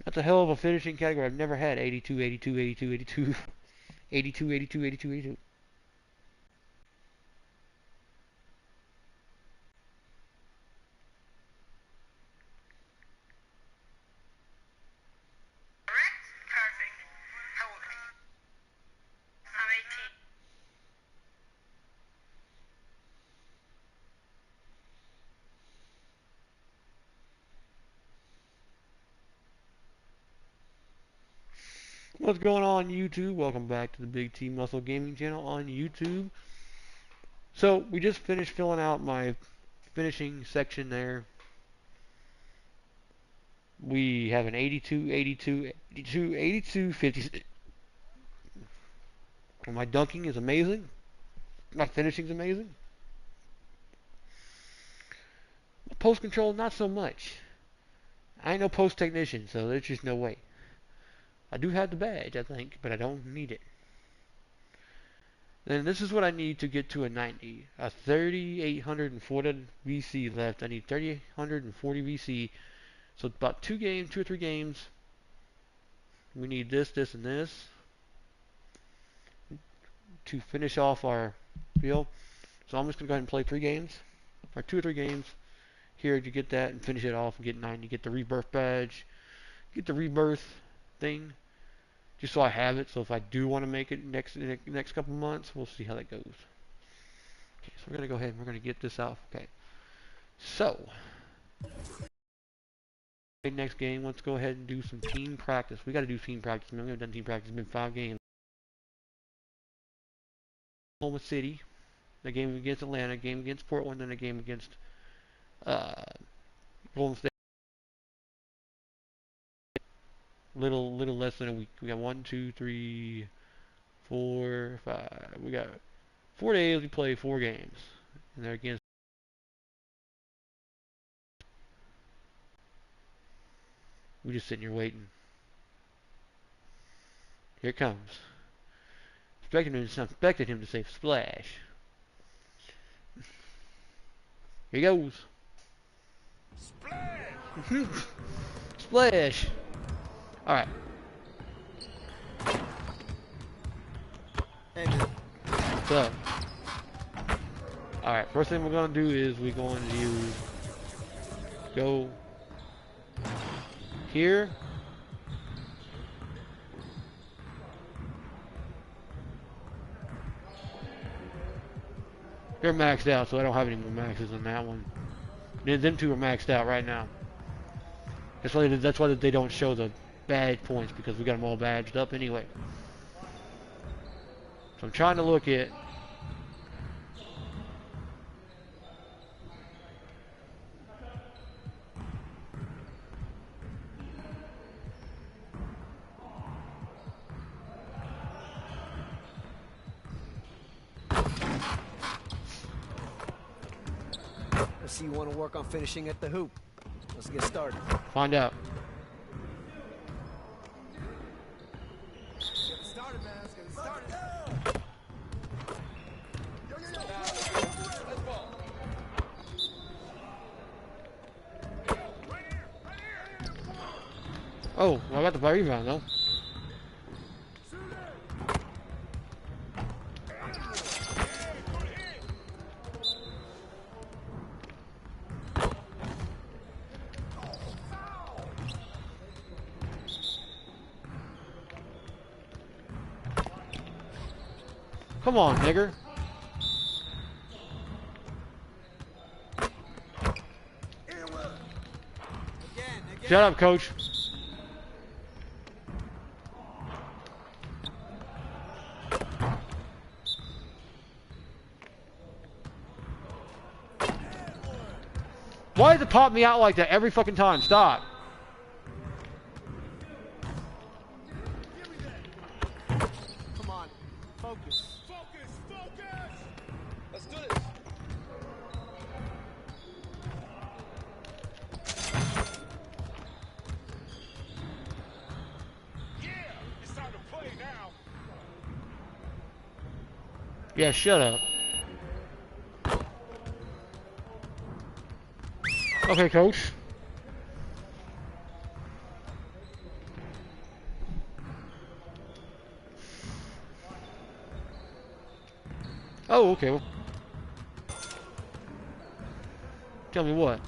That's a hell of a finishing category. I've never had 82, 82, 82, 82, 82, 82, 82, 82. Perfect. How old are you? I'm 18. What's going on, YouTube? Welcome back to the Big T Muscle Gaming channel on YouTube. So, we just finished filling out my finishing section there. We have an 82, 82, 82, 82, 56. My dunking is amazing. My finishing is amazing. Post control, not so much. I ain't no post technician, so there's just no way. I do have the badge, I think, but I don't need it. Then this is what I need to get to a 90. A 3,840 VC left. I need 3,840 VC. So about 2 or 3 games. We need this, this, and this to finish off our deal. So I'm just going to go ahead and play 3 games. Or 2 or 3 games here to get that and finish it off and get 90. Get the rebirth badge. Get the rebirth thing. Just so I have it. So if I do want to make it next couple months, we'll see how that goes. Okay, so we're going to go ahead and we're going to get this out. Okay. So, next game, let's go ahead and do some team practice. We got to do team practice. We haven't done team practice. It's been 5 games. Oklahoma City, a game against Atlanta, a game against Portland, and a game against Golden State. Little less than a week. We got 1, 2, 3, 4, 5. We got 4 days. We play 4 games, and they're against. We just sitting here waiting. Here it comes. Expected him to say splash. Here he goes. Splash! Splash! Alright. So. Alright, first thing we're going to do is we're going to go here. They're maxed out, so I don't have any more maxes on that one. Them 2 are maxed out right now. That's why they don't show the badge points, because we got them all badged up anyway. So I'm trying to look at. I see you want to work on finishing at the hoop. Let's get started. Find out. Get started, man. Let's get started. Oh, well, I got the rebound though. Come on, nigger. Shut up, coach. Why does it pop me out like that every fucking time? Stop. Come on. Focus. Focus. Let's do this. Yeah, it's time to play now. Yeah, shut up. Okay, coach. Oh, okay. Well, tell me what.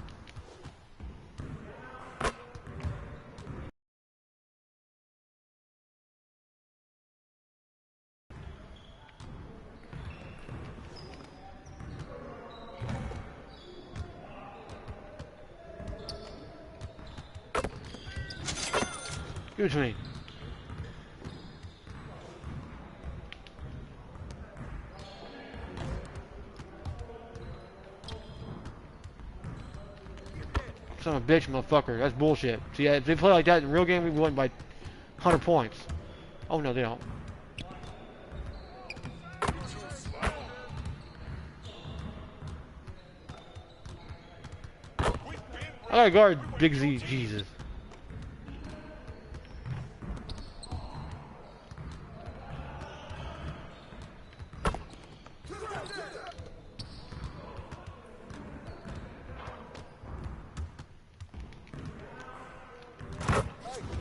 Give it to me. Son of a bitch, motherfucker. That's bullshit. See, if they play like that in real game, we win by 100 points. Oh, no, they don't. I gotta guard Big Z. Jesus.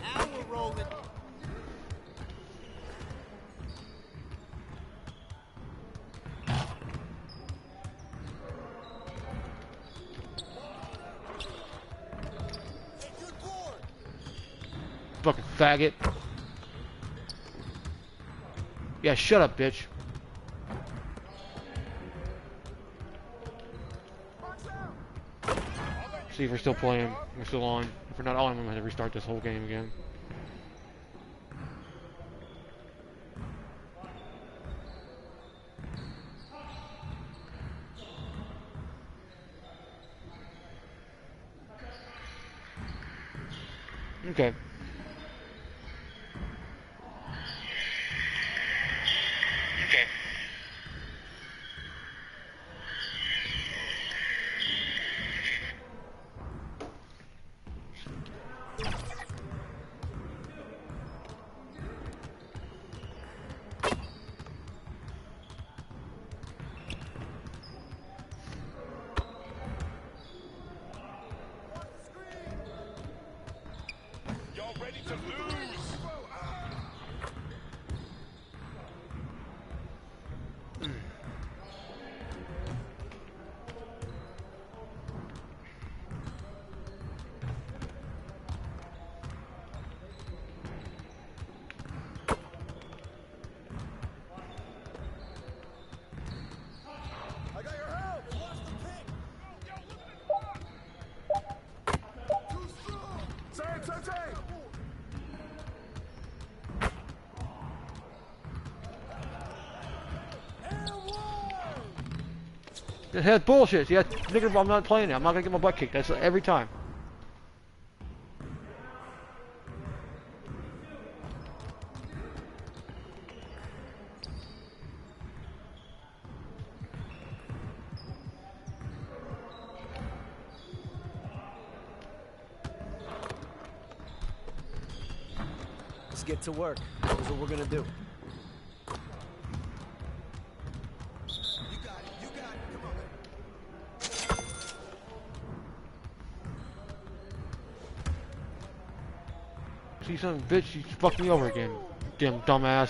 Now we're rolling. Fucking faggot. Yeah, shut up, bitch. See if we're still playing. We're still on. If we're not on, I'm gonna have to restart this whole game again. Okay. Okay. Y'all ready to lose? I got your help. Watch the pick. Yo, look at the block. Too strong. Say. That's bullshit. See, that's nigga, I'm not playing it. I'm not gonna get my butt kicked. That's every time. Let's get to work. Here's what we're gonna do. You got it. Come on. See, son of a bitch, you fucked me over again. Damn dumbass.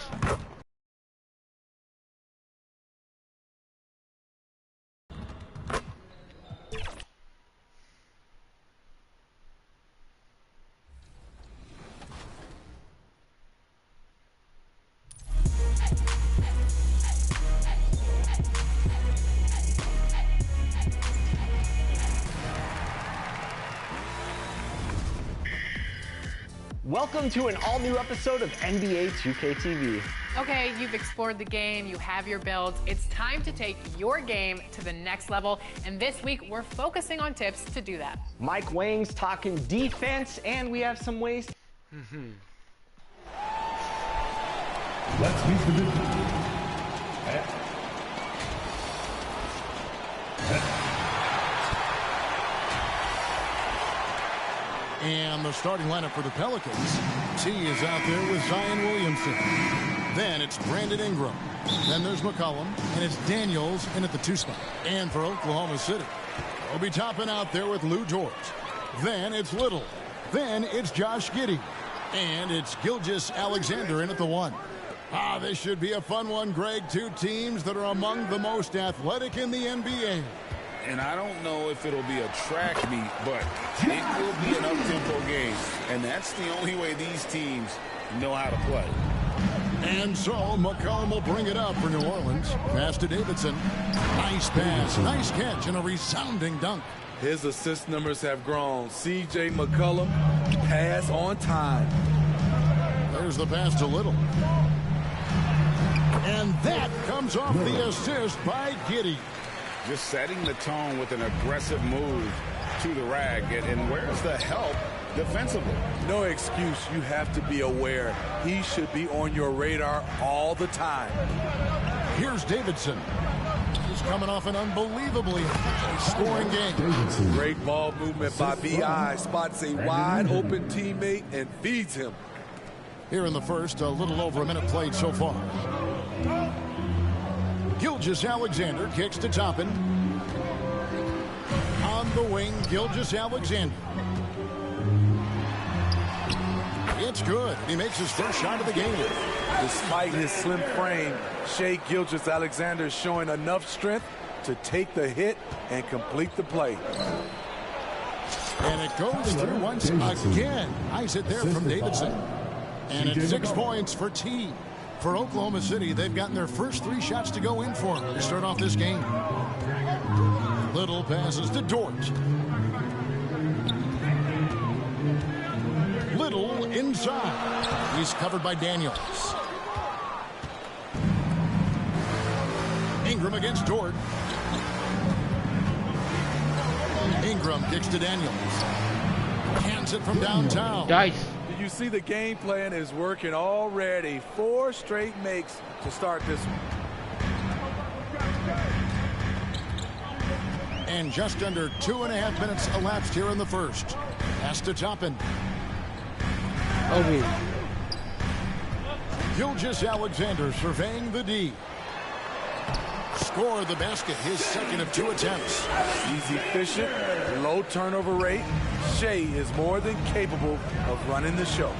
Welcome to an all-new episode of NBA2K24. Okay, you've explored the game, you have your builds. It's time to take your game to the next level, and this week we're focusing on tips to do that. Mike Wang's talking defense, and we have some ways. Let's meet the business. And the starting lineup for the Pelicans. T is out there with Zion Williamson. Then it's Brandon Ingram. Then there's McCollum. And it's Daniels in at the 2 spot. And for Oklahoma City, Obi Toppin out there with Lou George. Then it's Little. Then it's Josh Giddey. And it's Gilgeous Alexander in at the 1. This should be a fun one, Greg. Two teams that are among the most athletic in the NBA. And I don't know if it'll be a track meet, but it will be an up-tempo game. And that's the only way these teams know how to play. And so McCollum will bring it up for New Orleans. Pass to Davidson. Nice pass, nice catch, and a resounding dunk. His assist numbers have grown. C.J. McCollum, pass on time. There's the pass to Little. And that comes off the assist by Giddey. Just setting the tone with an aggressive move to the rag. And where's the help defensively? No excuse. You have to be aware. He should be on your radar all the time. Here's Davidson. He's coming off an unbelievably scoring game. Great ball movement by B.I. Spots a wide open teammate and feeds him. Here in the first, a little over a minute played so far. Gilgeous-Alexander kicks to Toppin. On the wing, Gilgeous-Alexander. It's good. He makes his first shot of the game. Despite his slim frame, Shai Gilgeous-Alexander is showing enough strength to take the hit and complete the play. And it goes through once again. Nice hit there from Davidson. And it's 6 points for T. For Oklahoma City, they've gotten their first 3 shots to go in for them to start off this game. Little passes to Dort. Little inside. He's covered by Daniels. Ingram against Dort. Ingram kicks to Daniels. Hands it from downtown. Dice. You see the game plan is working already. 4 straight makes to start this one. And just under 2.5 minutes elapsed here in the first. Pass to Toppin. Obi. Gilgeous-Alexander surveying the D. Score the basket, his second of 2 attempts. He's efficient, low turnover rate. Shai is more than capable of running the show.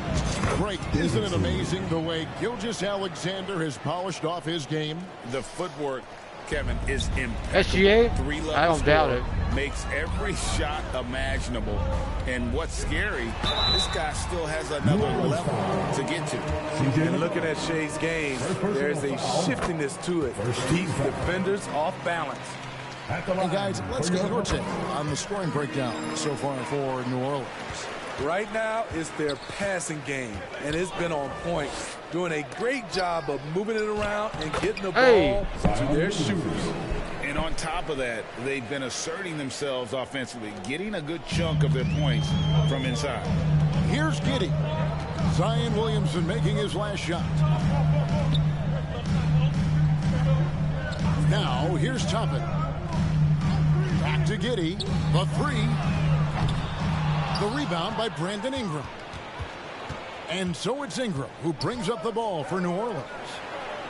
Great. Isn't it amazing the way Gilgeous-Alexander has polished off his game? The footwork, Kevin, is impeccable. SGA? 3-level I don't doubt it. Makes every shot imaginable. And what's scary, this guy still has another level to get to. And looking at Shai's game, there's a shiftiness to it. Keeps defenders off balance. Hey guys, let's get your take on the scoring breakdown so far for New Orleans. Right now, it's their passing game, and it's been on point. Doing a great job of moving it around and getting the ball to their shooters. And on top of that, they've been asserting themselves offensively, getting a good chunk of their points from inside. Here's Giddey. Zion Williamson making his last shot. Now, here's Toppin. Back to Giddey. The 3. The rebound by Brandon Ingram. And so it's Ingram who brings up the ball for New Orleans.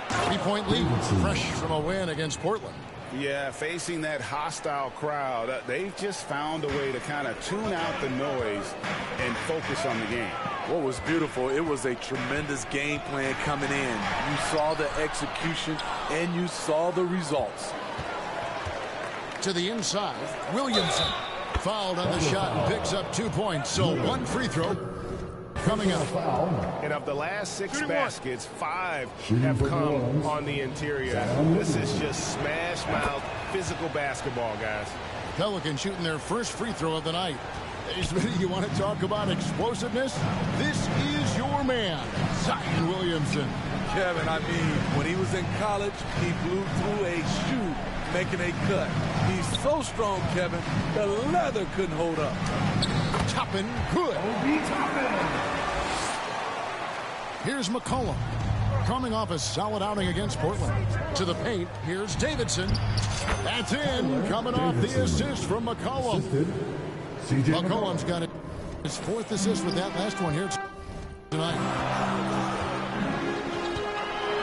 3-point lead, fresh from a win against Portland. Yeah, facing that hostile crowd, they've just found a way to kind of tune out the noise and focus on the game. What was beautiful, it was a tremendous game plan coming in. You saw the execution and you saw the results. To the inside, Williamson fouled on the shot and picks up 2 points. So 1 free throw coming up. And of the last 6 baskets, 5 have come on the interior. This is just smash mouth physical basketball, guys. Pelicans shooting their first free throw of the night. Hey, Smitty, you want to talk about explosiveness? This is your man, Zion Williamson. Kevin, I mean, when he was in college, he blew through a shoe making a cut. He's so strong, Kevin, the leather couldn't hold up. Toppin, good. Here's McCollum. Coming off a solid outing against Portland. To the paint, here's Davidson. That's in. Coming off the assist from McCollum. McCollum's got his 4th assist with that last one here tonight.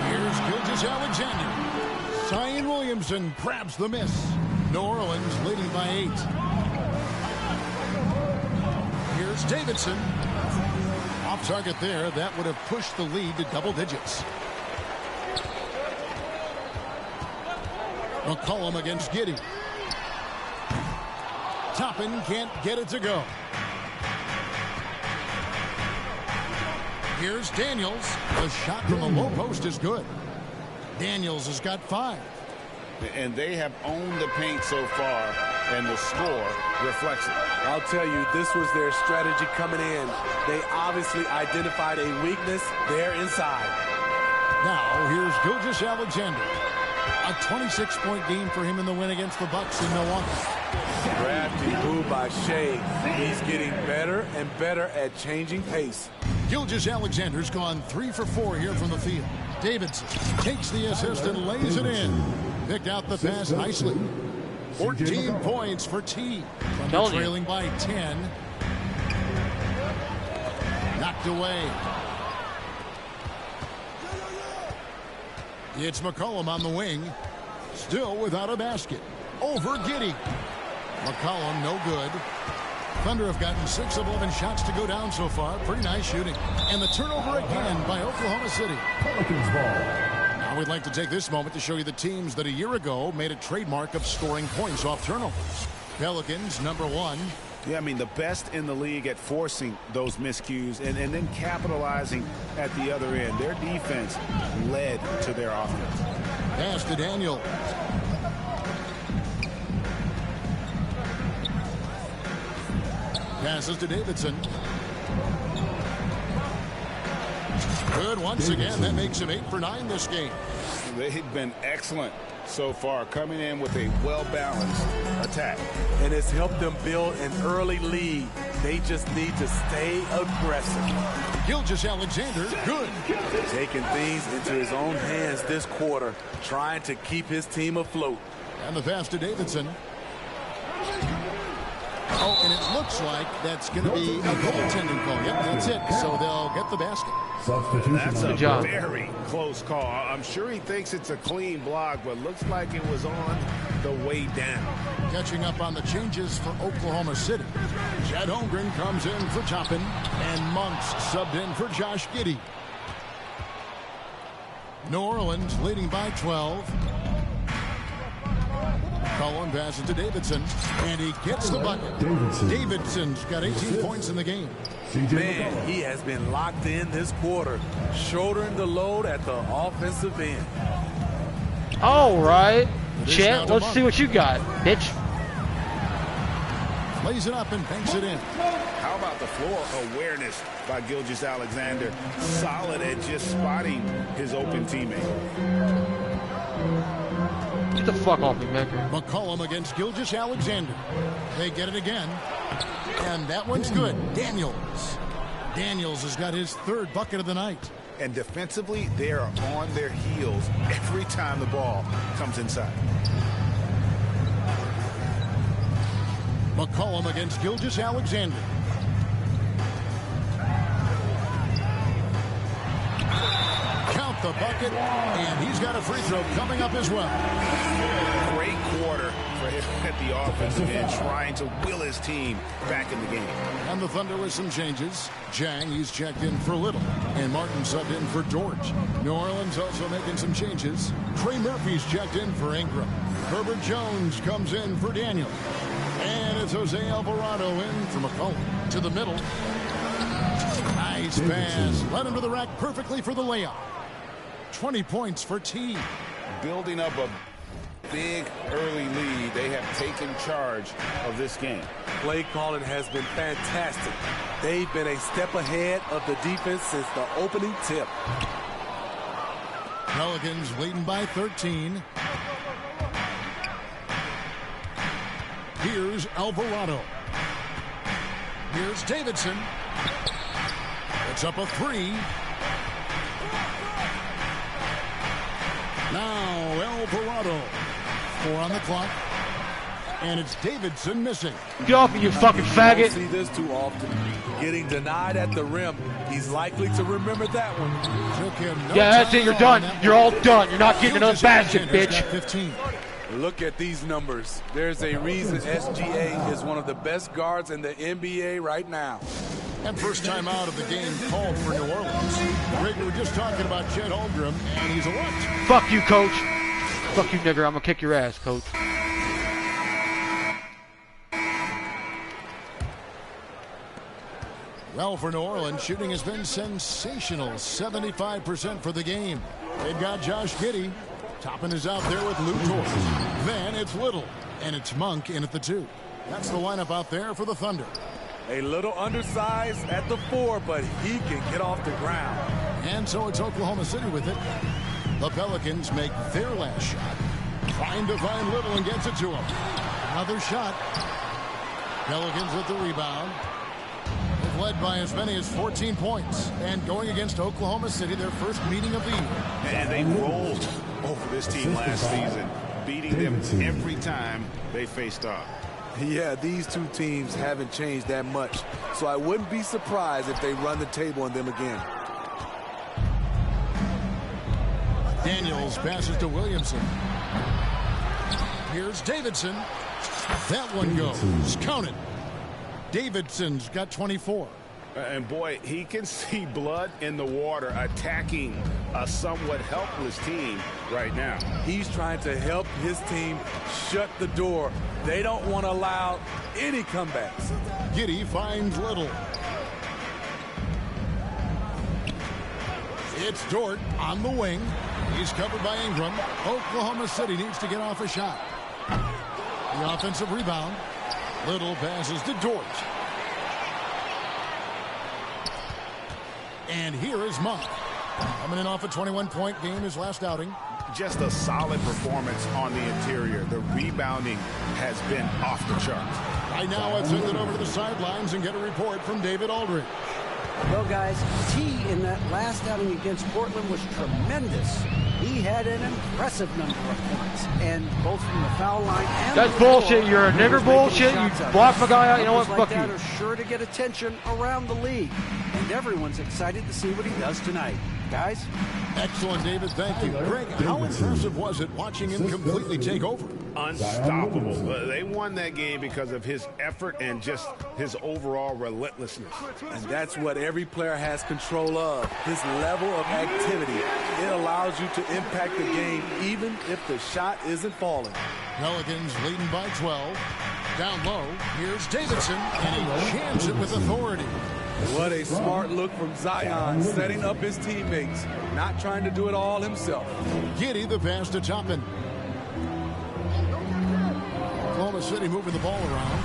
Here's Gilgeous-Alexander. Zion Williamson grabs the miss. New Orleans leading by 8. Here's Davidson. Off target there. That would have pushed the lead to double digits. McCollum against Giddey. Toppin can't get it to go. Here's Daniels. The shot from the low post is good. Daniels has got 5. And they have owned the paint so far, and the score reflects it. I'll tell you, this was their strategy coming in. They obviously identified a weakness there inside. Now, here's Gilgeous-Alexander. A 26-point game for him in the win against the Bucks in Milwaukee. Crafty move by Shea. He's getting better and better at changing pace. Gilgeous-Alexander's gone 3 for 4 here from the field. Davidson takes the assist and lays it in. Picked out the pass nicely. 14 points for T. Thunder trailing by 10. Knocked away. It's McCollum on the wing. Still without a basket. Over Giddey. McCollum no good. Thunder have gotten 6 of 11 shots to go down so far. Pretty nice shooting. And the turnover again by Oklahoma City. Pelicans ball. Now we'd like to take this moment to show you the teams that a year ago made a trademark of scoring points off turnovers. Pelicans, number 1. Yeah, I mean, the best in the league at forcing those miscues and then capitalizing at the other end. Their defense led to their offense. Pass to Daniel. Passes to Davidson. Good once again. That makes him 8 for 9 this game. They've been excellent so far, coming in with a well-balanced attack. And it's helped them build an early lead. They just need to stay aggressive. Gilgeous-Alexander, good. Taking things into his own hands this quarter, trying to keep his team afloat. And the pass to Davidson. Oh, and it looks like that's going to be a goaltending call. Yep, that's it. So they'll get the basket. That's a Good job. very close call. I'm sure he thinks it's a clean block, but looks like it was on the way down. Catching up on the changes for Oklahoma City. Chet Holmgren comes in for Toppin, and Monks subbed in for Josh Giddey. New Orleans leading by 12. Cullen passes to Davidson, and he gets the bucket. Davidson's got 18 points in the game. Man, he has been locked in this quarter, shouldering the load at the offensive end. All right. Chet, let's see what you got, bitch. Plays it up and banks it in. How about the floor awareness by Gilgeous-Alexander? Solid at just spotting his open teammate. Get the fuck off me, man. McCollum against Gilgeous-Alexander. They get it again. And that one's good. Daniels. Daniels has got his 3rd bucket of the night. And defensively, they are on their heels every time the ball comes inside. McCollum against Gilgeous-Alexander. Count the bucket, and he's got a free throw coming up as well. Great quarter for him at the offensive end, trying to will his team back in the game. And the Thunder with some changes. Jang, he's checked in for Little, and Martin subbed in for George. New Orleans also making some changes. Trey Murphy's checked in for Ingram. Herbert Jones comes in for Daniel. And it's Jose Alvarado in for McCollum. To the middle. Nice pass. Led him to the rack perfectly for the layup. 20 points for T. Building up a big early lead, they have taken charge of this game. Play calling has been fantastic. They've been a step ahead of the defense since the opening tip. Pelicans leading by 13. Here's Alvarado. Here's Davidson. It's up a 3. Now Alvarado. 4 on the clock. And it's Davidson missing. Get off me, you fucking You faggot. don't see this too often. Getting denied at the rim. He's likely to remember that one. Took him no Yeah, that's time it. You're at done. all. You're all done. You're not getting another basket, Gilgeous-Alexander's bitch. got 15. Look at these numbers. There's a reason SGA is one of the best guards in the NBA right now. And first time out of the game called for New Orleans. Greg, we were just talking about Chet Holmgren, and he's a what? Fuck you, coach. Fuck you, nigger. I'm gonna kick your ass, coach. Well, for New Orleans, shooting has been sensational. 75% for the game. They've got Josh Giddey. Toppin is out there with Lou Dort. Then it's Little. And it's Monk in at the 2. That's the lineup out there for the Thunder. A little undersized at the 4, but he can get off the ground. And so it's Oklahoma City with it. The Pelicans make their last shot. Trying to find Little and gets it to him. Another shot. Pelicans with the rebound. They've led by as many as 14 points. And going against Oklahoma City, their first meeting of the year. And they rolled over this team last season, beating them every time they faced off. Yeah, these two teams haven't changed that much, so I wouldn't be surprised if they run the table on them again. Daniels passes to Williamson. Here's Davidson. That one goes. Count it. Davidson's got 24. And boy, he can see blood in the water attacking a somewhat helpless team right now. He's trying to help his team shut the door. They don't want to allow any comebacks. Giddey finds Little. It's Dort on the wing. He's covered by Ingram. Oklahoma City needs to get off a shot. The offensive rebound. Little passes to Dort. And here is Monk. Coming in off a 21-point game his last outing. Just a solid performance on the interior. The rebounding has been off the charts. Right now, let's send it over to the sidelines and get a report from David Aldridge. Well, guys, T in that last outing against Portland was tremendous. He had an impressive number of points, and both from the foul line and that's bullshit. You're a nigger bullshit. You block my guy out. You know what? Fuck you. That are sure to get attention around the league, and everyone's excited to see what he does tonight. Guys? Excellent, David. Thank you. Greg, how impressive was it watching him completely take over? Unstoppable. They won that game because of his effort and just his overall relentlessness. And that's what every player has control of, his level of activity. It allows you to impact the game even if the shot isn't falling. Pelicans leading by 12. Down low, here's Davidson, and he jams it with authority. What a smart look from Zion, setting up his teammates, not trying to do it all himself. Giddey the pass to Toppin. Oklahoma City moving the ball around.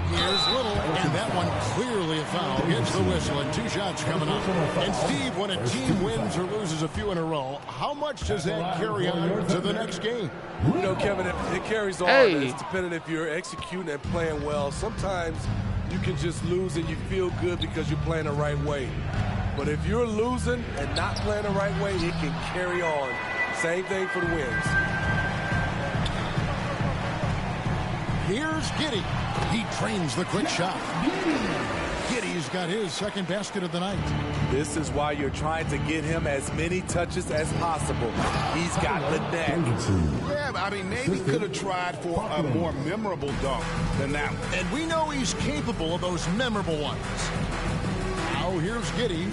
Here's Little, and that one clearly a foul. Gets the whistle, and 2 shots coming up. And Steve, when a team wins or loses a few in a row, how much does that carry on to the next game? You know, Kevin, it carries on. It's depending if you're executing and playing well. Sometimes you can just lose and you feel good because you're playing the right way. But if you're losing and not playing the right way, it can carry on. Same thing for the wins. Here's Giddey. He trains the quick shot. Giddey's got his second basket of the night. This is why you're trying to get him as many touches as possible. He's got the net. Yeah, I mean, maybe could have tried for a more memorable dunk than that one. And we know he's capable of those memorable ones. Now here's Giddey.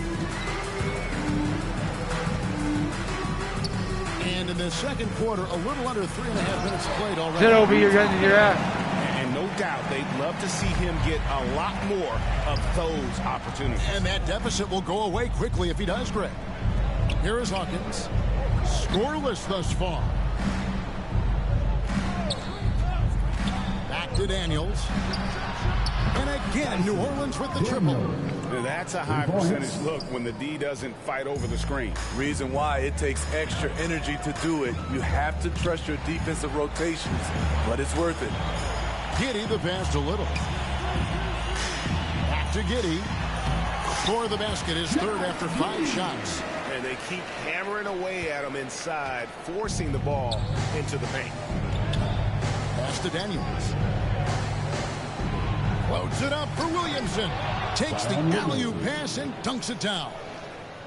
And in the second quarter, a little under 3.5 minutes played already. Sit over here, getting your ass. And no doubt they'd love to see him get a lot more of those opportunities. And that deficit will go away quickly if he does, Greg. Here is Hawkins. Scoreless thus far. Back to Daniels. And again, New Orleans with the triple. That's a high percentage look when the D doesn't fight over the screen. Reason why it takes extra energy to do it. You have to trust your defensive rotations, but it's worth it. Giddey the pass to Little. Back to Giddey. For the basket, his third after 5 shots. And they keep hammering away at him inside, forcing the ball into the paint. Pass to Daniels. Floats it up for Williamson. Takes the alley-oop pass and dunks it down.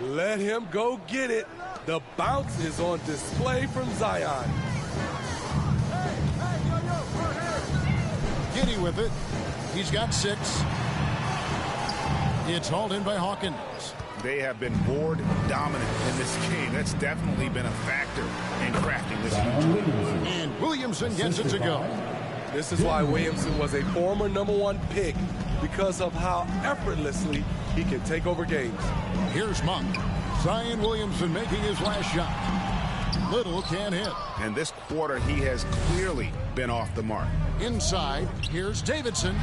Let him go get it. The bounce is on display from Zion. Giddey with it. He's got 6. It's hauled in by Hawkins. They have been board dominant in this game. That's definitely been a factor in crafting this huge lead. And Williamson gets it to go. This is why Williamson was a former #1 pick, because of how effortlessly he can take over games. Here's Monk. Zion Williamson making his last shot. Little can't hit. And this quarter, he has clearly been off the mark. Inside, here's Davidson.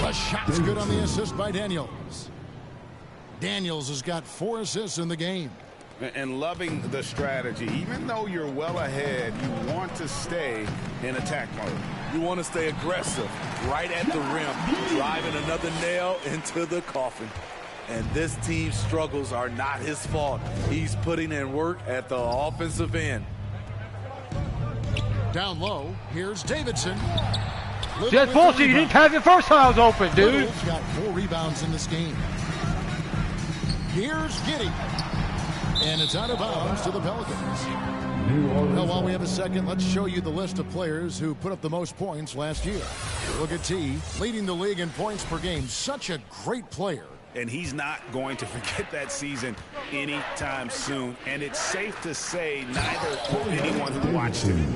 The shot's good on the assist by Daniels. Daniels has got 4 assists in the game. And loving the strategy. Even though you're well ahead, you want to stay in attack mode. You want to stay aggressive, right at the rim, driving another nail into the coffin. And this team's struggles are not his fault. He's putting in work at the offensive end. Down low, here's Davidson. Just bullshit, you didn't have it first time I was open, dude. Little's got 4 rebounds in this game. Here's Giddey. And it's out of bounds to the Pelicans. Now, while we have a second, let's show you the list of players who put up the most points last year. Look at T, leading the league in points per game. Such a great player. And he's not going to forget that season anytime soon. And it's safe to say neither will anyone who watched him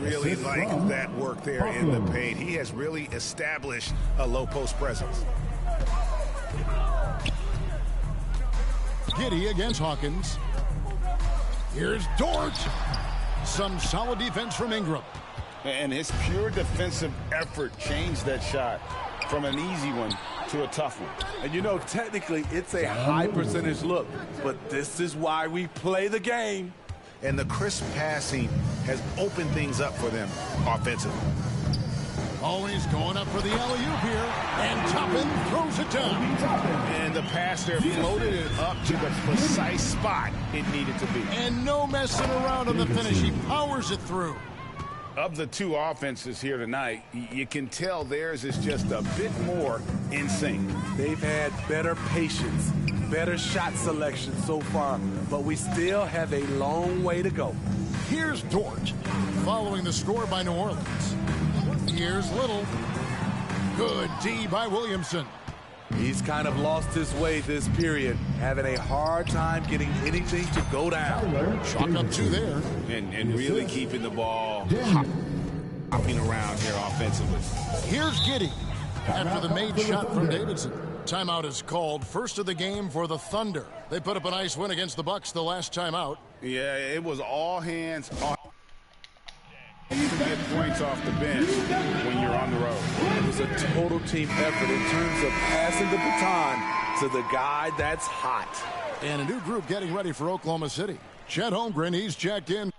really like that work there in the paint. He has really established a low post presence. Giddey against Hawkins. Here's Dort. Some solid defense from Ingram. And his pure defensive effort changed that shot from an easy one to a tough one. And you know, technically, it's a high percentage look, but this is why we play the game. And the crisp passing has opened things up for them offensively. Always going up for the alley-oop here, and Toppin throws it down. And the pass there floated it up to the precise spot it needed to be. And no messing around on the finish. He powers it through. Of the 2 offenses here tonight, you can tell theirs is just a bit more in sync. They've had better patience, better shot selection so far, but we still have a long way to go. Here's Dort, following the score by New Orleans. Here's Little. Good D by Williamson. He's kind of lost his way this period, having a hard time getting anything to go down. Chalk up 2 there. And really keeping the ball hopping around here offensively. Here's Giddey after the made shot from Davidson. Timeout is called. First of the game for the Thunder. They put up a nice win against the Bucks the last time out. Yeah, it was all hands on. You can get points off the bench when you're on the road. It was a total team effort in terms of passing the baton to the guy that's hot. And a new group getting ready for Oklahoma City. Chet Holmgren, he's checked in.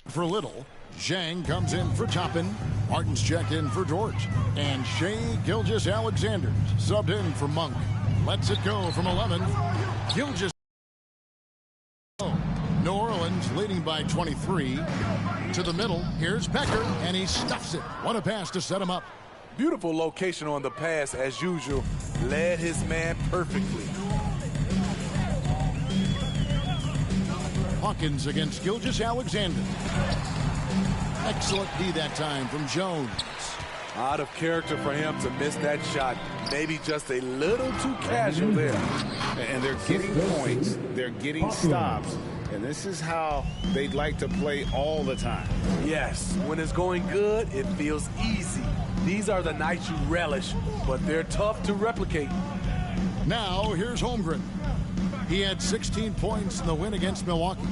For Little, Zhang comes in for Toppin. Martin's checked in for George. And Shea Gilgeous-Alexander subbed in for Monk. Lets it go from 11. Gilgeous. New Orleans leading by 23. To the middle, here's Becker, and he stuffs it. What a pass to set him up. Beautiful location on the pass, as usual. Led his man perfectly. Hawkins against Gilgeous-Alexander. Excellent D that time from Jones. Out of character for him to miss that shot. Maybe just a little too casual there. And they're getting points. They're getting stops. And this is how they'd like to play all the time. Yes, when it's going good, it feels easy. These are the nights you relish, but they're tough to replicate. Now, here's Holmgren. He had 16 points in the win against Milwaukee.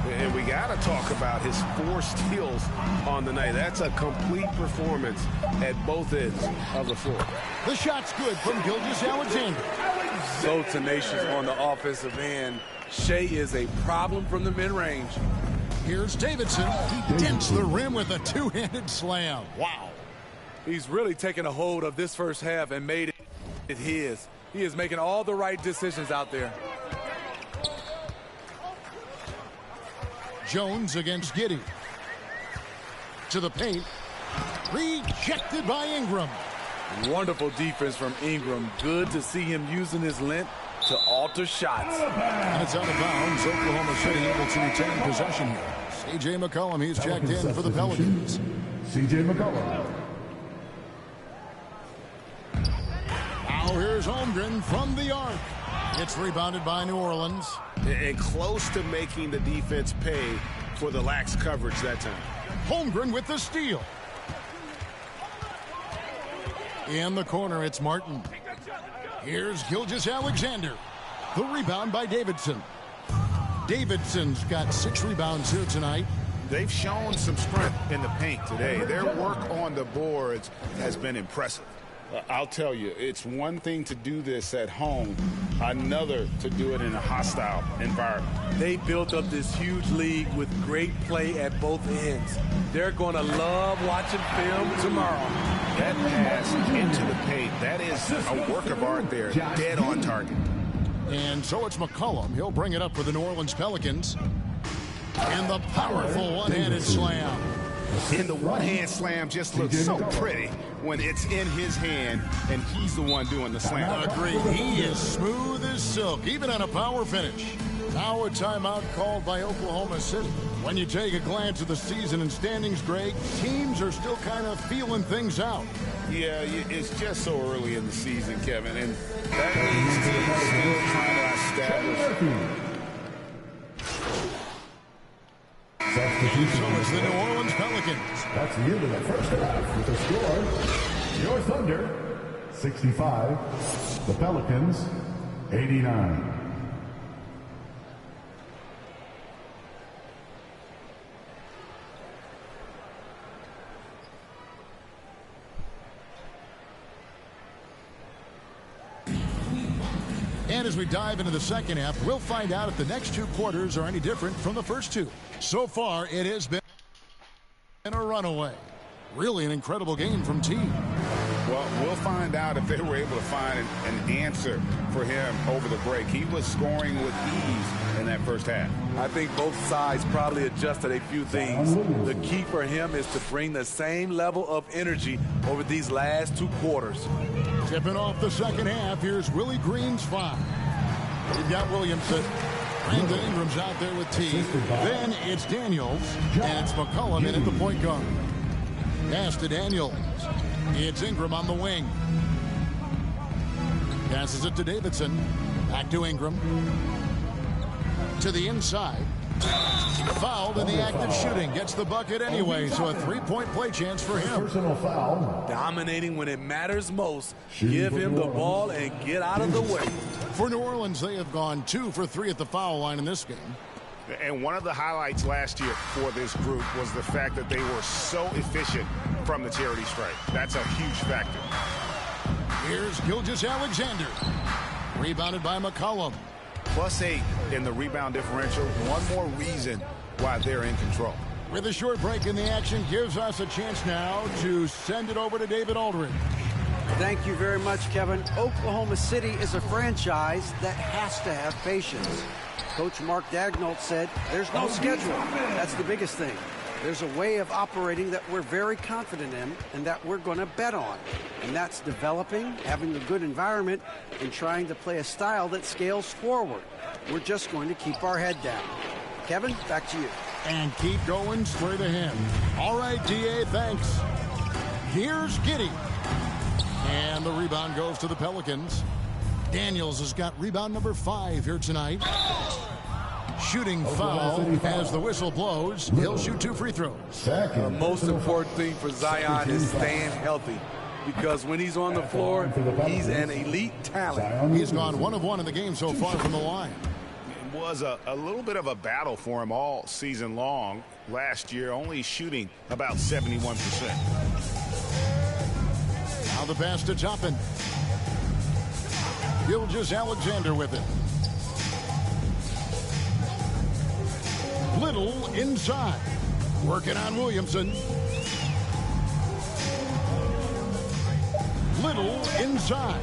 And we got to talk about his 4 steals on the night. That's a complete performance at both ends of the floor. The shot's good from Gilgeous-Alexander. So tenacious on the offensive end. Shea is a problem from the mid-range. Here's Davidson. He dents the rim with a 2-handed slam. Wow. He's really taken a hold of this first half and made it his. He is making all the right decisions out there. Jones against Giddey. To the paint. Rejected by Ingram. Wonderful defense from Ingram. Good to see him using his length to alter shots. And it's out of bounds. Oklahoma City able to retain possession here. C.J. McCollum, he's checked in for the Pelicans. C.J. McCollum. Now here's Holmgren from the arc. It's rebounded by New Orleans. And close to making the defense pay for the lax coverage that time. Holmgren with the steal. In the corner, it's Martin. Here's Gilgeous-Alexander. The rebound by Davidson. Davidson's got 6 rebounds here tonight. They've shown some strength in the paint today. Their work on the boards has been impressive. I'll tell you, it's one thing to do this at home, another to do it in a hostile environment. They built up this huge league with great play at both ends. They're going to love watching film tomorrow. That pass into the paint, that is a work of art there, dead on target. And so it's McCollum. He'll bring it up for the New Orleans Pelicans. And the powerful one-handed slam. And the one-hand slam just looks so pretty when it's in his hand and he's the one doing the slam. Agreed. He is smooth as silk, even on a power finish. Now a timeout called by Oklahoma City. When you take a glance at the season and standings, Greg, teams are still kind of feeling things out. Yeah, it's just so early in the season, Kevin, and that means teams still trying to establish. So it's the New Orleans Pelicans. That's the end of the first half with the score. Your Thunder, 65. The Pelicans, 89. And as we dive into the second half, we'll find out if the next 2 quarters are any different from the first 2. So far, it has been a runaway. Really an incredible game from T. Well, we'll find out if they were able to find an answer for him over the break. He was scoring with ease in that first half. I think both sides probably adjusted a few things. The key for him is to bring the same level of energy over these last 2 quarters. Tipping off the second half, here's Willie Green's 5. We've got Williamson. Brandon Ingram's out there with T. Then it's Daniels, and it's McCollum in at the point guard. Pass to Daniels. It's Ingram on the wing. Passes it to Davidson. Back to Ingram. To the inside. Fouled in the act of shooting. Gets the bucket anyway, so a 3-point play chance for him. Personal foul. Dominating when it matters most. Give him the ball and get out of the way. For New Orleans, they have gone 2 for 3 at the foul line in this game. And one of the highlights last year for this group was the fact that they were so efficient from the charity stripe. That's a huge factor. Here's Gilgeous-Alexander. Rebounded by McCollum. +8 in the rebound differential. One more reason why they're in control. With a short break in the action, gives us a chance now to send it over to David Aldridge. Thank you very much, Kevin. Oklahoma City is a franchise that has to have patience. Coach Mark Daigneault said there's no schedule. That's the biggest thing. There's a way of operating that we're very confident in and that we're going to bet on. And that's developing, having a good environment, and trying to play a style that scales forward. We're just going to keep our head down. Kevin, back to you. And keep going straight ahead. All right, D.A., thanks. Here's Giddey. And the rebound goes to the Pelicans. Daniels has got rebound number 5 here tonight. Shooting foul as the whistle blows. He'll shoot 2 free throws. The most important thing for Zion is staying healthy, because when he's on the floor, he's an elite talent. He's gone 1 of 1 in the game so far from the line. It was a little bit of a battle for him all season long. Last year, only shooting about 71%. Now the pass to Toppin. Gilgeous-Alexander with it. Little inside. Working on Williamson. Little inside.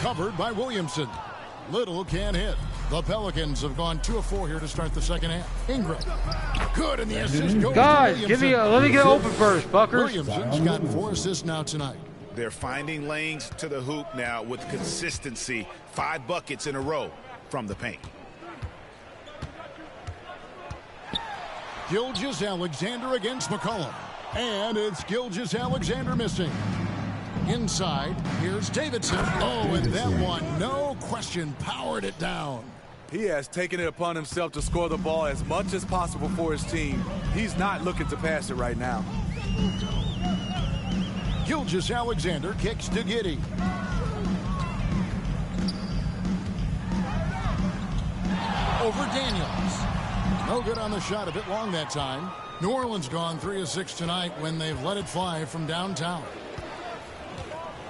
Covered by Williamson. Little can't hit. The Pelicans have gone 2 of 4 here to start the second half. Ingram. Good, and the assist goes Guys, to let me get open first, Buckers. Williamson's got 4 assists now tonight. They're finding lanes to the hoop now with consistency. 5 buckets in a row from the paint. Gilgeous-Alexander against McCollum. And it's Gilgeous-Alexander missing. Inside, here's Davidson. Oh, and that one, no question, powered it down. He has taken it upon himself to score the ball as much as possible for his team. He's not looking to pass it right now. Gilgeous-Alexander kicks to Giddey. Over Daniels. No good on the shot, a bit long that time. New Orleans gone 3 of 6 tonight when they've let it fly from downtown.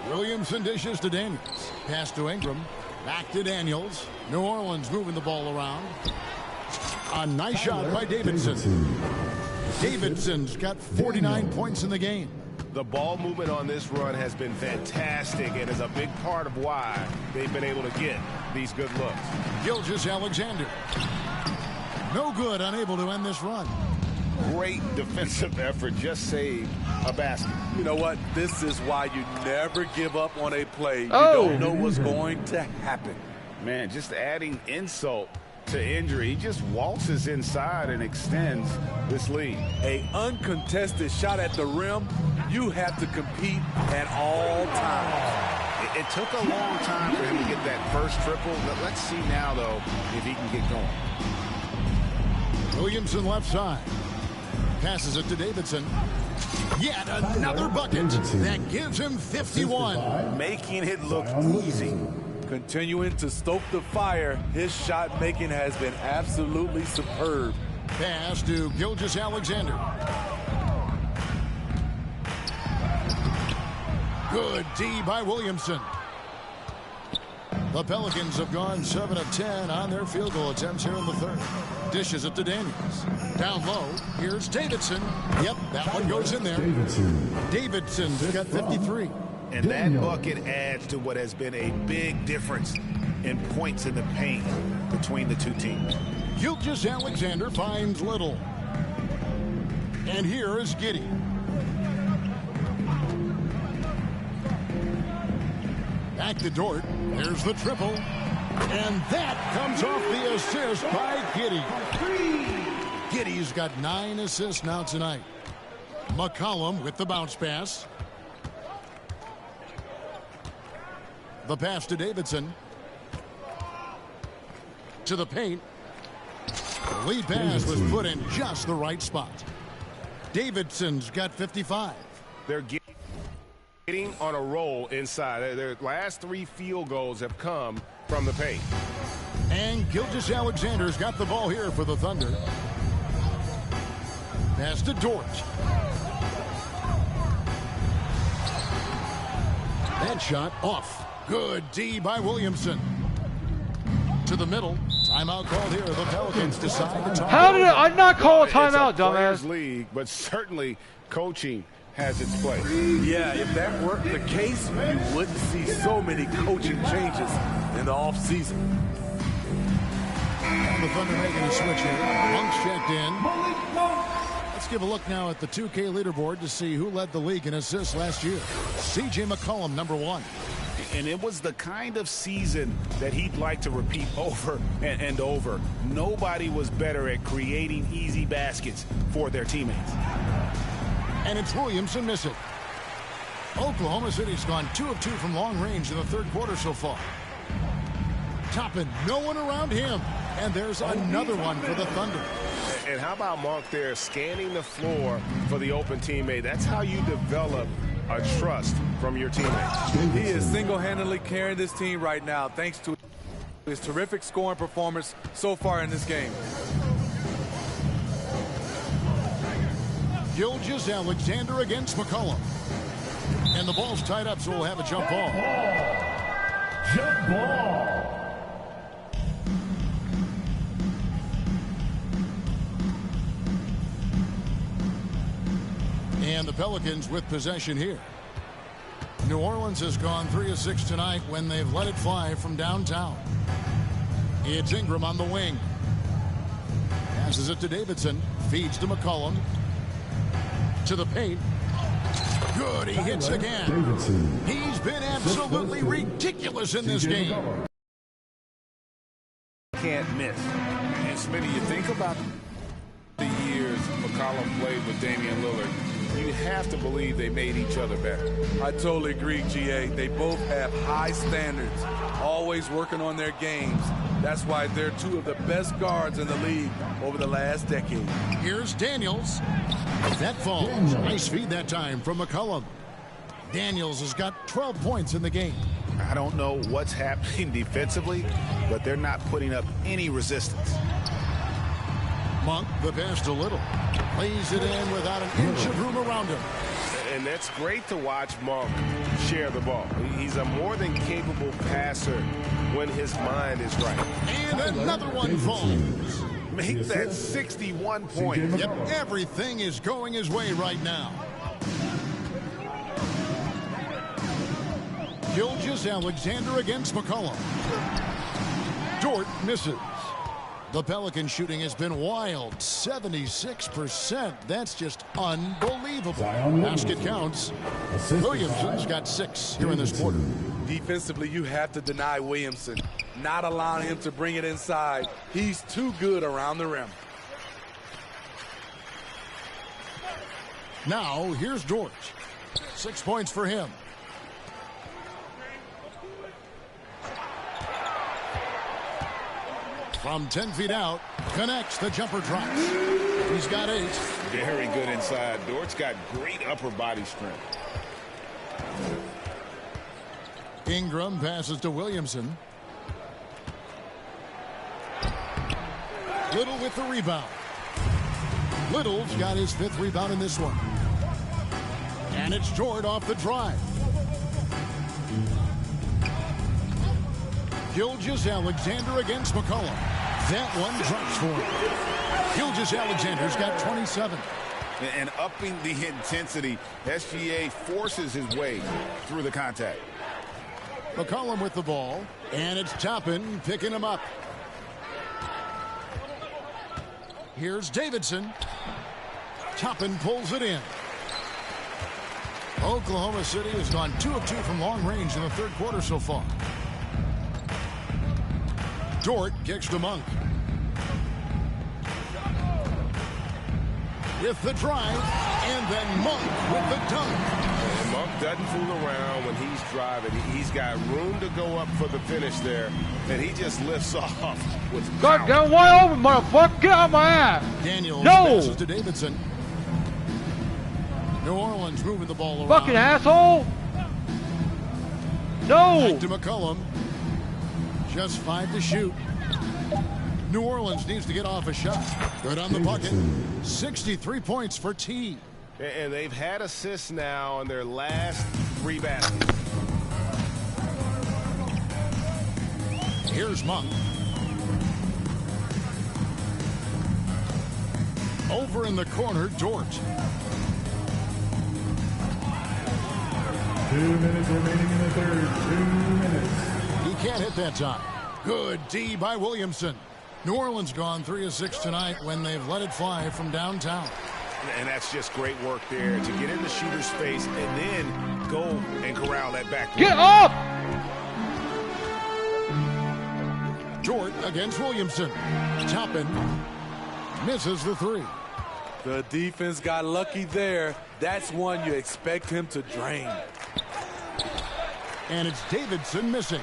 Williamson dishes to Daniels. Pass to Ingram. Back to Daniels. New Orleans moving the ball around. A nice shot by Davidson. Davidson's got 49 points in the game. The ball movement on this run has been fantastic and is a big part of why they've been able to get these good looks. Gilgeous-Alexander. No good, unable to end this run. Great defensive effort, just saved a basket. You know what? This is why you never give up on a play. You don't know what's going to happen. Man, just adding insult to injury. He just waltzes inside and extends this lead. A uncontested shot at the rim, you have to compete at all times. It took a long time for him to get that first triple, but let's see now, though, if he can get going. Williamson left side. Passes it to Davidson. Yet another bucket. That gives him 51. Making it look easy. Continuing to stoke the fire, his shot making has been absolutely superb. Pass to Gilgeous-Alexander. Good D by Williamson. The Pelicans have gone 7 of 10 on their field goal attempts here in the third. Dishes it to Daniels. Down low, here's Davidson. Yep, that one goes in there. Davidson's got 53. And that bucket adds to what has been a big difference in points in the paint between the two teams. Gilgeous-Alexander finds Little. And here is Giddey. Back to Dort. There's the triple. And that comes off the assist by Giddey. Giddey's got 9 assists now tonight. McCollum with the bounce pass. The pass to Davidson. To the paint. The lead pass was put in just the right spot. Davidson's got 55. They're getting on a roll inside. Their last 3 field goals have come from the paint. And Gilgeous-Alexander's got the ball here for the Thunder. Pass to Dort. That shot off. Good D by Williamson. To the middle. Timeout called here. The Pelicans decide to talk. How did I not call a timeout, dumbass? League, but certainly coaching has its place. Yeah, if that weren't the case, you wouldn't see so many coaching changes in the offseason. And the Thunder making a switch here. Monk's checked in. Let's give a look now at the 2K leaderboard to see who led the league in assists last year. C.J. McCollum, number 1. And it was the kind of season that he'd like to repeat over and over. Nobody was better at creating easy baskets for their teammates. And it's Williamson missing. Oklahoma City's gone 2 of 2 from long range in the third quarter so far. Toppin, no one around him. And there's another one for the Thunder. And how about Monk there scanning the floor for the open teammate? That's how you develop a trust from your teammates. He is single-handedly carrying this team right now thanks to his terrific scoring performance so far in this game. Gilgeous-Alexander against McCollum. And the ball's tied up, so we'll have a jump ball. Jump ball. And the Pelicans with possession here. New Orleans has gone 3 of 6 tonight when they've let it fly from downtown. It's Ingram on the wing. Passes it to Davidson. Feeds to McCollum. To the paint. Good, he hits again. He's been absolutely ridiculous in this game. Can't miss. And Smitty, you think about the years McCollum played with Damian Lillard, you have to believe they made each other better. I totally agree, GA. They both have high standards, always working on their games. That's why they're two of the best guards in the league over the last decade. Here's Daniels. That falls. Nice feed that time from McCollum. Daniels has got 12 points in the game. I don't know what's happening defensively, but they're not putting up any resistance. Monk, the pass to Little. Lays it in without an inch of room around him. And that's great to watch Monk share the ball. He's a more than capable passer when his mind is right. And another one falls. Make that 61 points. Yep, everything is going his way right now. Gilgeous-Alexander against McCollum. Dort misses. The Pelican shooting has been wild. 76%. That's just unbelievable. Basket counts. Williamson's got 6 here in this quarter. Defensively, you have to deny Williamson, not allowing him to bring it inside. He's too good around the rim. Now, here's George. 6 points for him. From 10 feet out, connects, the jumper drops. He's got 8. Very good inside. Dort's got great upper body strength. Ingram passes to Williamson. Little with the rebound. Little's got his 5th rebound in this one. And it's Jord off the drive. Gilgeous-Alexander against McCollum. That one drops for him. Gilgeous-Alexander's got 27. And upping the intensity, SGA forces his way through the contact. McCollum with the ball, and it's Toppin picking him up. Here's Davidson. Toppin pulls it in. Oklahoma City has gone 2 of 2 from long range in the 3rd quarter so far. Dort kicks to Monk. With the drive, and then Monk with the dunk. And Monk doesn't fool around when he's driving. He's got room to go up for the finish there, and he just lifts off with power. Goddamn wide open, motherfucker! Get out of my ass! Daniels passes to Davidson. New Orleans moving the ball around. Fucking asshole! No! Back to McCollum. Just 5 to shoot. New Orleans needs to get off a shot. Good on the bucket. 63 points for T. And they've had assists now on their last 3 baskets. Here's Monk. Over in the corner, Dort. 2 minutes remaining in the 3rd. 2 minutes. He can't hit that time. Good D by Williamson. New Orleans gone 3 of 6 tonight when they've let it fly from downtown. And that's just great work there to get in the shooter's space and then go and corral that back. Get up! Dort against Williamson. Toppin misses the 3. The defense got lucky there. That's one you expect him to drain. And it's Davidson missing.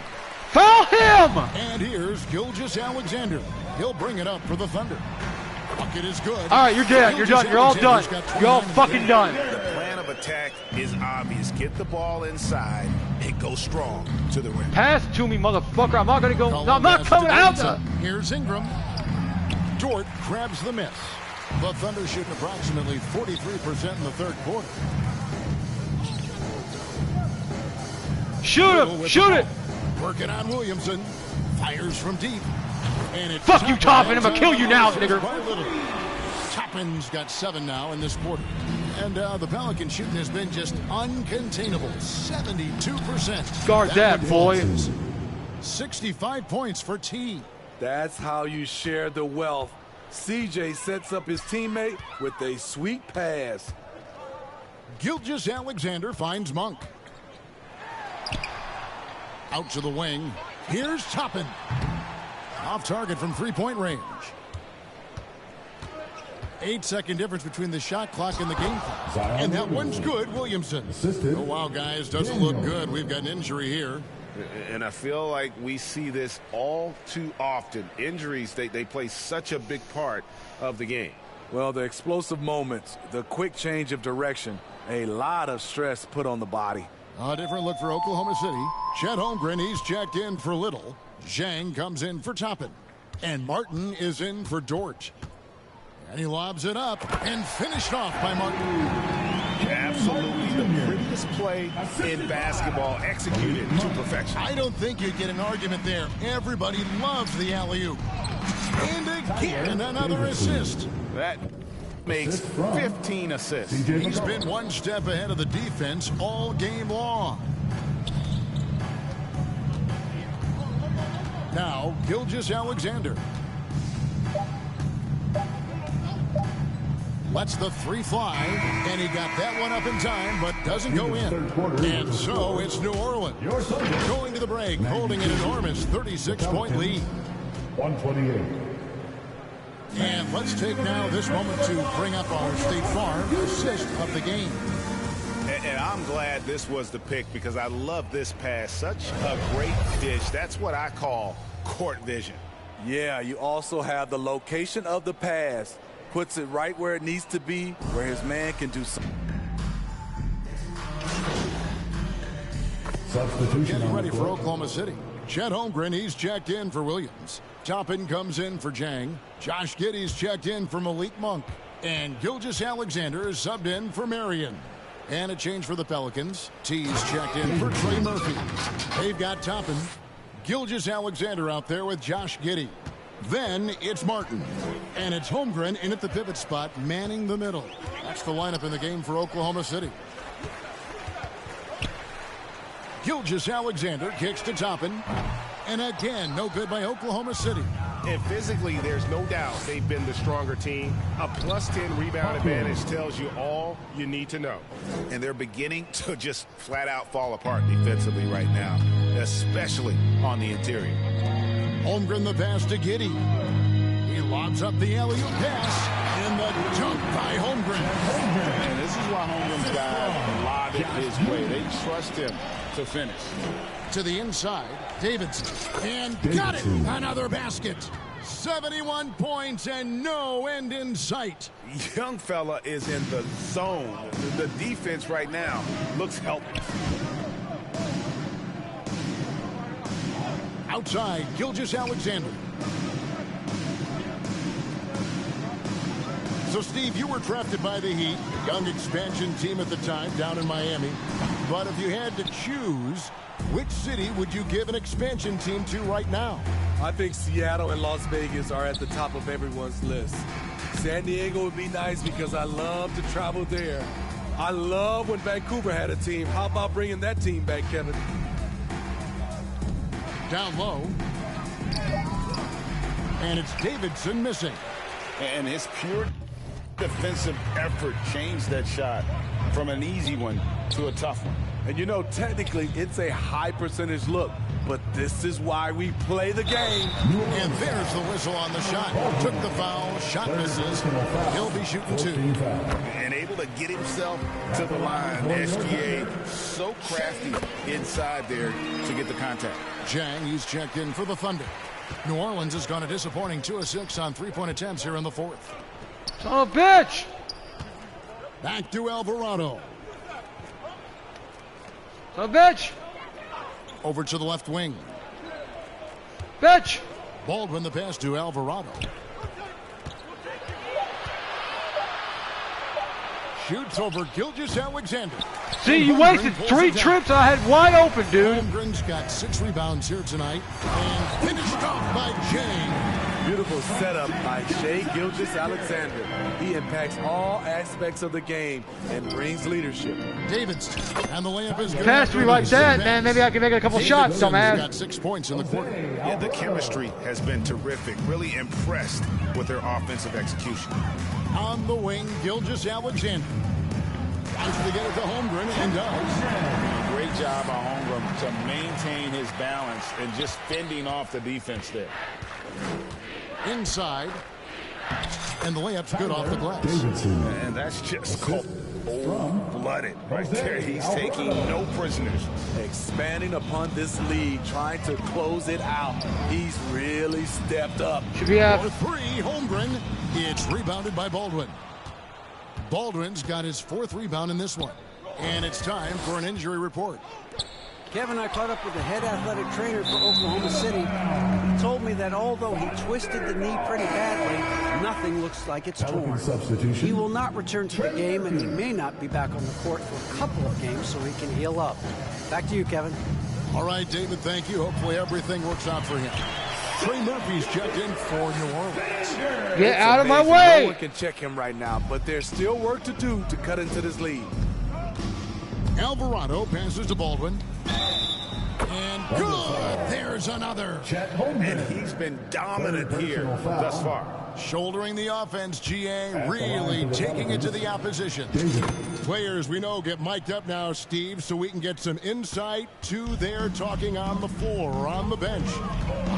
Foul him! And here's Gilgeous-Alexander. He'll bring it up for the Thunder. Bucket is good. All right, you're dead. You're done. You're all done. You're all fucking done. The plan of attack is obvious. Get the ball inside and go strong to the rim. Pass to me, motherfucker. I'm not going to go. No, I'm not coming out there. Here's Ingram. Dort grabs the miss. The Thunder shooting approximately 43% in the 3rd quarter. Shoot him! Shoot it! Working on Williamson. Fires from deep. And it's fuck you, Toppin. I'm going to kill you now, nigger. Toppin's got 7 now in this quarter. And the Pelican shooting has been just uncontainable. 72%. Guard that, boy. 65 points for T. That's how you share the wealth. CJ sets up his teammate with a sweet pass. Gilgeous-Alexander finds Monk. Out to the wing. Here's Toppin. Off target from three-point range. 8-second difference between the shot clock and the game clock. And that one's good, Williamson. Oh, wow, guys, doesn't look good. We've got an injury here. And I feel like we see this all too often. Injuries, they play such a big part of the game. Well, the explosive moments, the quick change of direction, a lot of stress put on the body. A different look for Oklahoma City. Chet Holmgren, he's checked in for Little. Zhang comes in for Toppin. And Martin is in for Dort. And he lobs it up and finished off by Martin. Absolutely the prettiest play in basketball, executed to perfection. I don't think you'd get an argument there. Everybody loves the alley-oop. And again, another assist. That makes 15 assists. He's been one step ahead of the defense all game long. Now, Gilgeous-Alexander. Lets the three fly, and he got that one up in time, but doesn't go in. And so it's New Orleans going to the break, holding an enormous 36-point lead. 128. And let's take now this moment to bring up our State Farm assist of the game. And I'm glad this was the pick because I love this pass. Such a great dish. That's what I call court vision. Yeah, you also have the location of the pass. Puts it right where it needs to be, where his man can do something. Substitution. Getting ready for Oklahoma City. Chet Holmgren, he's checked in for Williams. Toppin comes in for Zhang. Josh Giddey's checked in for Malik Monk. And Gilgeous-Alexander is subbed in for Marion. And a change for the Pelicans. T's checked in for Trey Murphy. They've got Toppin. Gilgeous-Alexander out there with Josh Giddey. Then it's Martin. And it's Holmgren in at the pivot spot, manning the middle. That's the lineup in the game for Oklahoma City. Gilgeous-Alexander kicks to Toppin. And again, no good by Oklahoma City. And physically, there's no doubt they've been the stronger team. A +10 rebound advantage tells you all you need to know. And they're beginning to just flat out fall apart defensively right now, especially on the interior. Holmgren the pass to Giddey. He lobs up the alley-oop pass. And the dunk by Holmgren. And this is why Holmgren's guys lob it his way. They trust him to finish. To the inside, Davidson. And got it! Another basket. 71 points and no end in sight. Young fella is in the zone. The defense right now looks helpless. Outside, Gilgeous-Alexander. So, Steve, you were drafted by the Heat, a young expansion team at the time down in Miami. But if you had to choose, which city would you give an expansion team to right now? I think Seattle and Las Vegas are at the top of everyone's list. San Diego would be nice because I love to travel there. I love when Vancouver had a team. How about bringing that team back, Kevin? Down low. And it's Davidson missing. And his pure defensive effort changed that shot from an easy one to a tough one. And you know, technically, it's a high percentage look, but this is why we play the game. And there's the whistle on the shot. Took the foul, shot misses. He'll be shooting two. And able to get himself to the line. SGA so crafty inside there to get the contact. Zhang, he's checked in for the Thunder. New Orleans has gone a disappointing 2 of 6 on three-point attempts here in the fourth. Son of a bitch! Back to Alvarado. Son of a bitch! Over to the left wing. Bitch! Baldwin the pass to Alvarado. Shoots over Gilgeous-Alexander. See, you wasted 3 trips and I had wide open, dude. Holmgren's got 6 rebounds here tonight. And finished off by Zhang. Beautiful setup by Shai Gilgeous-Alexander. He impacts all aspects of the game and brings leadership. Davidson, and the layup is good. Pass me like that, man. Maybe I can make a couple shots, dumbass. Got 6 points in the quarter. Yeah, the chemistry has been terrific. Really impressed with their offensive execution. On the wing, Gilgeous-Alexander. Tries to get it to Holmgren and does. Great job by Holmgren to maintain his balance and just fending off the defense there. Inside. And the layup's good off the glass. And that's just cold-blooded right there. He's taking no prisoners. Expanding upon this lead, trying to close it out. He's really stepped up. Should be out. For three, Holmgren. It's rebounded by Baldwin. Baldwin's got his 4th rebound in this one. And it's time for an injury report. Kevin, I caught up with the head athletic trainer for Oklahoma City. He told me that although he twisted the knee pretty badly, nothing looks like it's torn. He will not return to the game, and he may not be back on the court for a couple of games so he can heal up. Back to you, Kevin. All right, David, thank you. Hopefully everything works out for him. Trey Murphy's checked in for New Orleans. Get out of my No way! one can check him right now, but there's still work to do to cut into this lead. Alvarado passes to Baldwin. And good! There's another. And he's been dominant here thus far. Shouldering the offense, GA really taking it to the opposition. Players we know get mic'd up now, Steve, so we can get some insight to their talking on the floor or on the bench.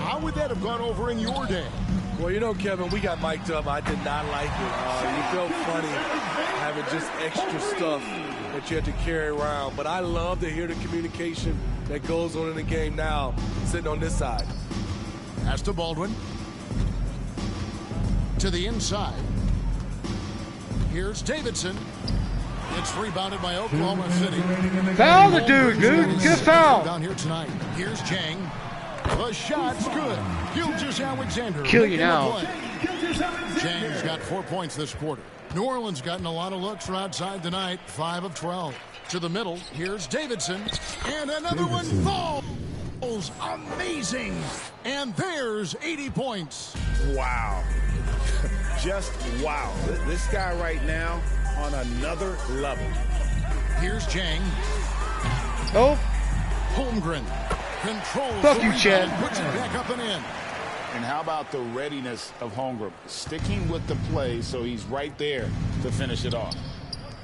How would that have gone over in your day? Well, you know, Kevin, we got mic'd up. I did not like it. You felt funny having just extra stuff that you had to carry around. But I love to hear the communication that goes on in the game now, sitting on this side. Pass to Baldwin. To the inside. Here's Davidson. It's rebounded by Oklahoma City. Foul the dude. Get a foul. Down here tonight. Here's Chang. The shot's good. Gilgeous-Alexander. Kill you now. Chang's got 4 points this quarter. New Orleans gotten a lot of looks from outside tonight. 5 of 12. To the middle. Here's Davidson. And another one falls. Amazing. And there's 80 points. Wow. Just wow. This guy right now on another level. Here's Chang. Oh. Holmgren controls. Fuck you, Chad. Puts it back up and in. And how about the readiness of Holmgren? Sticking with the play so he's right there to finish it off.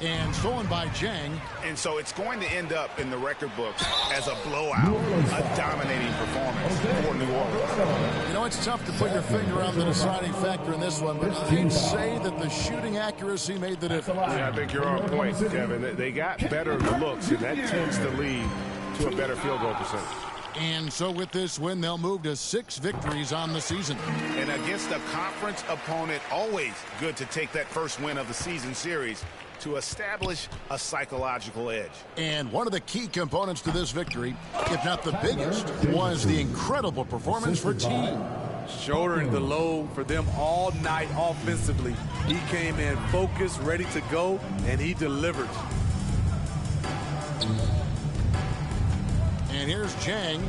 And stolen by Chang. And so it's going to end up in the record books as a blowout, a dominating performance for New Orleans. You know, it's tough to put your finger on the deciding factor in this one, but I'd say that the shooting accuracy made the difference. Yeah, I think you're on point, Kevin. They got better looks, and that tends to lead to a better field goal percentage. And so with this win, they'll move to 6 victories on the season. And against a conference opponent, always good to take that first win of the season series to establish a psychological edge. And one of the key components to this victory, if not the biggest, was the incredible performance for Team. Shouldering the load for them all night offensively. He came in focused, ready to go, and he delivered. And here's Chang.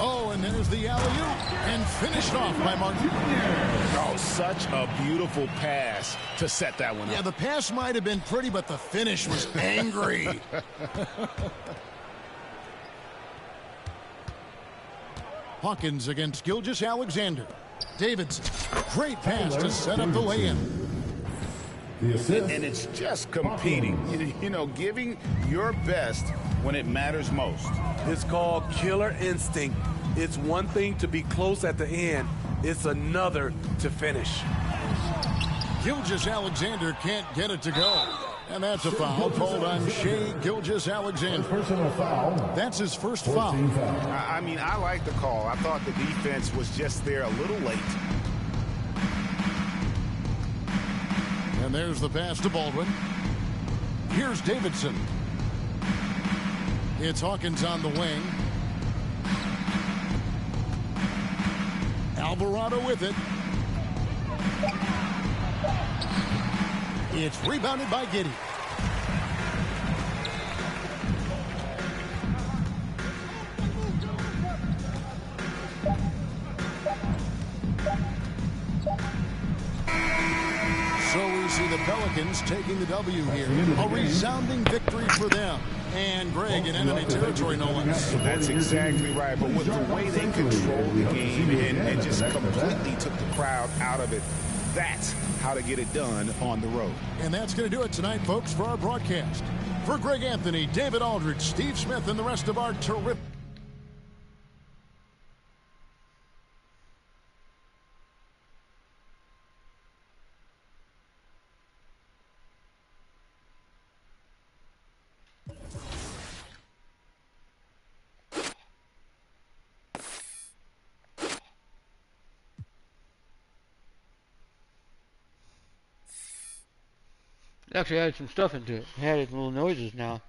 Oh, and there's the alley-oop, and finished off by Martin. Oh, such a beautiful pass to set that one up. Yeah, the pass might have been pretty, but the finish was angry. Hawkins against Gilgeous-Alexander. Davidson, great pass to set up the lay-in. And it's just competing, you know, giving your best when it matters most. It's called killer instinct. It's one thing to be close at the end. It's another to finish. Gilgeous-Alexander can't get it to go. And that's a foul called on Shai Gilgeous-Alexander. Personal foul. That's his first foul. I mean, I like the call. I thought the defense was just there a little late. And there's the pass to Baldwin. Here's Davidson. It's Hawkins on the wing. Alvarado with it. It's rebounded by Giddey. So we see the Pelicans taking the W here. A resounding victory for them. And Greg in enemy territory, no less. That's exactly right. But with the way they controlled the game and just completely took the crowd out of it, That's how to get it done on the road. And that's going to do it tonight, folks, for our broadcast. For Greg Anthony, David Aldridge, Steve Smith, and the rest of our terrific... Actually added some stuff into it. It added little noises now.